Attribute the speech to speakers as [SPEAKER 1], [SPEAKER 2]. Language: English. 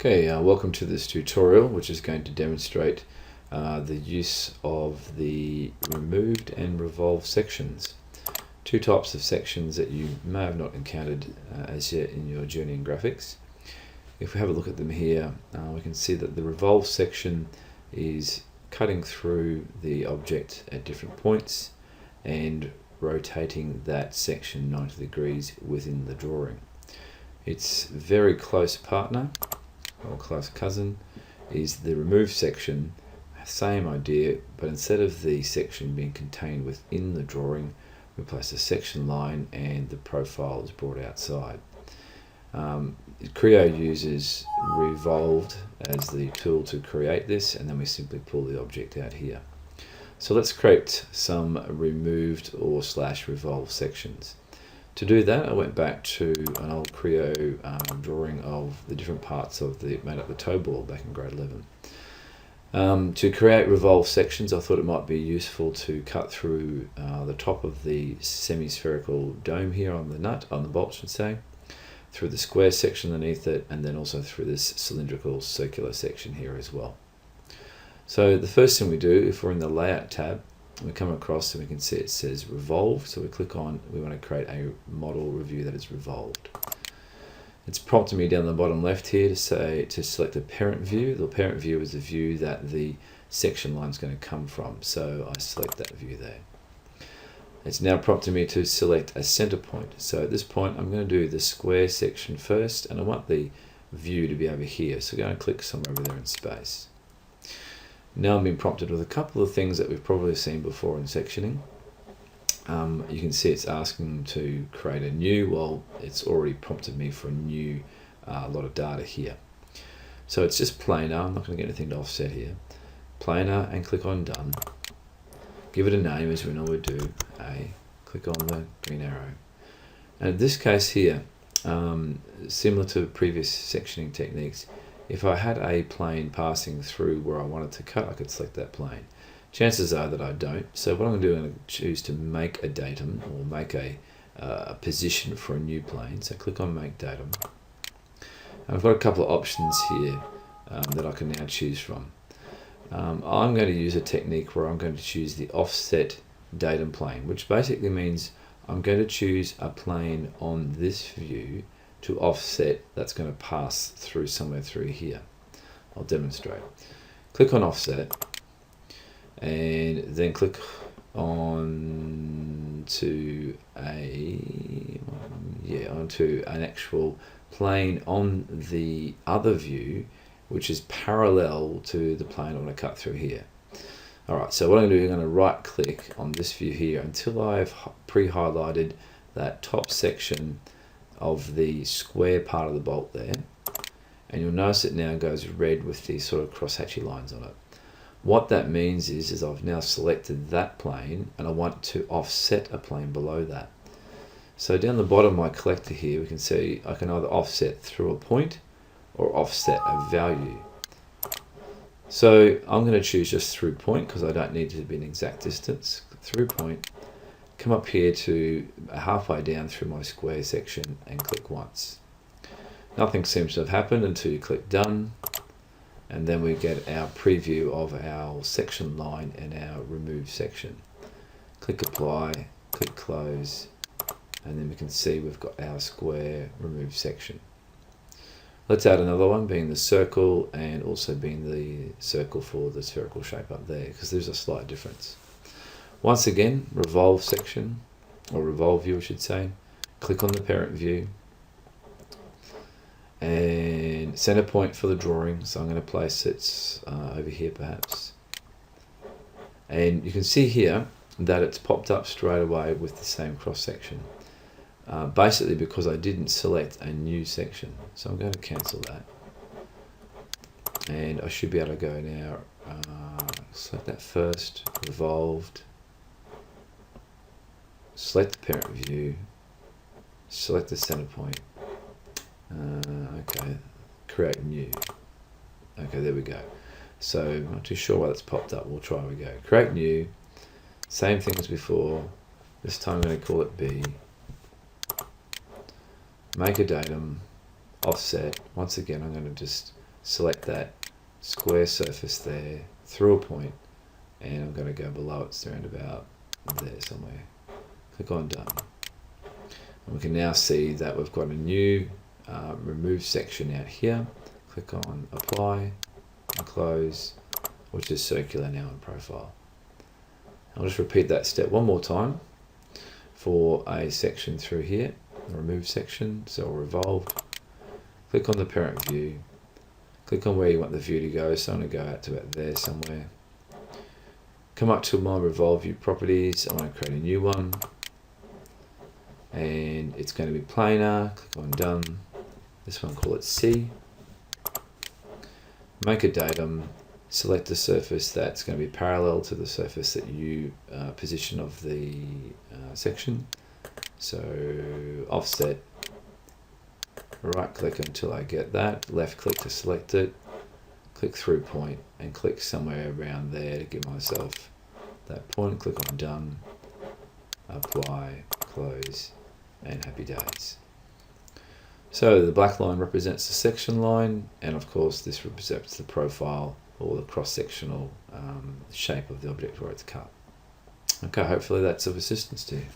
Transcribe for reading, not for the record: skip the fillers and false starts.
[SPEAKER 1] Okay, welcome to this tutorial, which is going to demonstrate the use of the removed and revolved sections. Two types of sections that you may have not encountered as yet in your journey in graphics. If we have a look at them here, we can see that the revolved section is cutting through the object at different points and rotating that section 90 degrees within the drawing. Its very close partner or close cousin is the remove section. Same idea, but instead of the section being contained within the drawing, we place a section line and the profile is brought outside. Creo uses Revolved as the tool to create this, and then we simply pull the object out here. So let's create some removed or / revolved sections. To do that, I went back to an old Creo drawing of the different parts of made up the toe ball back in grade 11. To create revolved sections, I thought it might be useful to cut through the top of the semi-spherical dome here on the bolt, I should say, through the square section underneath it, and then also through this cylindrical circular section here as well. So the first thing we do, if we're in the layout tab, we come across and we can see it says revolve, so we click on, we want to create a model review that is revolved. It's prompting me down the bottom left here to select a parent view. The parent view is the view that the section line is going to come from, so I select that view there. It's now prompting me to select a center point, so at this point I'm going to do the square section first, and I want the view to be over here, so I'm going to click somewhere over there in space. Now I'm being prompted with a couple of things that we've probably seen before in sectioning. You can see it's asking to create a new, well, it's already prompted me for a new lot of data here. So it's just planar, I'm not going to get anything to offset here. Planar, and click on done. Give it a name as we normally do, click on the green arrow. And in this case here, similar to previous sectioning techniques, if I had a plane passing through where I wanted to cut, I could select that plane. Chances are that I don't. So what I'm going to do, I'm going to choose to make a datum, or make a position for a new plane. So click on Make Datum. And I've got a couple of options here that I can now choose from. I'm going to use a technique where I'm going to choose the Offset Datum Plane, which basically means I'm going to choose a plane on this view to offset that's going to pass through somewhere through here. I'll demonstrate. Click on Offset, and then click on onto an actual plane on the other view, which is parallel to the plane I want to cut through here. Alright, so what I'm going to do, I'm going to right click on this view here until I've pre-highlighted that top section of the square part of the bolt there, and you'll notice it now goes red with these sort of cross-hatchy lines on it. What that means is I've now selected that plane and I want to offset a plane below that. So down the bottom of my collector here, we can see I can either offset through a point or offset a value. So I'm going to choose just through point because I don't need it to be an exact distance. Through point, come up here to halfway down through my square section and click once. Nothing seems to have happened until you click done, and then we get our preview of our section line and our remove section. Click apply, click close, and then we can see we've got our square remove section. Let's add another one, being the circle, and also being the circle for the spherical shape up there, because there's a slight difference. Once again, revolve section, or revolve view I should say. Click on the parent view, and center point for the drawing, so I'm going to place it over here perhaps. And you can see here that it's popped up straight away with the same cross section. Basically because I didn't select a new section. So I'm going to cancel that. And I should be able to go now, select that first, revolved, select the parent view, select the center point, okay, create new. Okay, there we go. So I'm not too sure why that's popped up. We'll try we go. Create new, same thing as before. This time I'm going to call it B. Make a datum, offset. Once again, I'm going to just select that square surface there through a point, and I'm going to go below it, it's around about there somewhere. Click on done. And we can now see that we've got a new remove section out here. Click on apply and close, which is circular now in profile. I'll just repeat that step one more time for a section through here, the remove section. So revolved, click on the parent view, click on where you want the view to go. So I'm going to go out to about there somewhere. Come up to my revolve view properties. I want to create a new one, and it's going to be planar. Click on done. This one, call it C. Make a datum. Select a surface that's going to be parallel to the surface that you position of the section. So offset, right click until I get that, left click to select it, click through point and click somewhere around there to give myself that point. Click on done, apply, close, and happy days. So the black line represents the section line, and of course this represents the profile or the cross-sectional shape of the object where it's cut. Okay, hopefully that's of assistance to you.